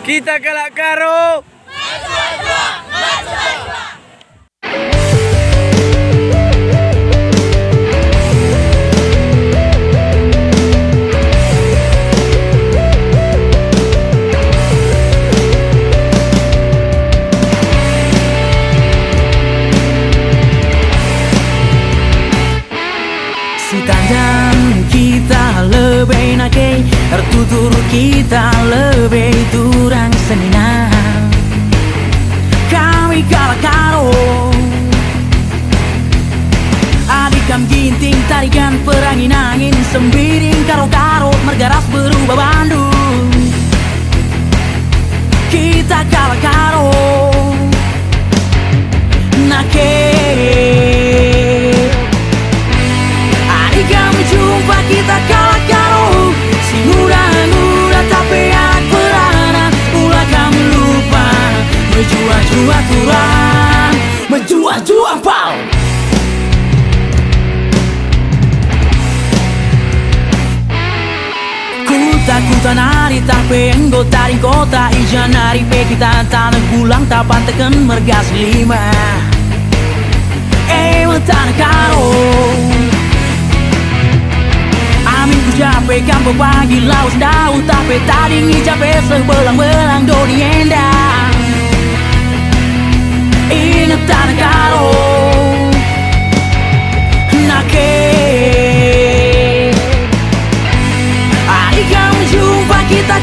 Kita kelak karo Si tanjang kita lebih nake, tertutur kita lebih turang seninan. Kami kalah karo adikam ginting tarikan perangin angin sembiring karo-karo mergaras berubah Bandung. Kita kalah karo nake. Jumpa kita kalah karo si muda-muda tapi anak beranak. Ulah kami lupa menjua-jua turang, menjua-jua pal. Kuta-kuta nari tapi enggo taring kota ijan nari pe kita tanah pulang tapan teken mergas lima. Tanah karo Amin ku capek kampung pagi laut daun tapi tadi ngicape sebelang-belang doni endang. Ingat tanah karo nake. Adik kamu jumpa kita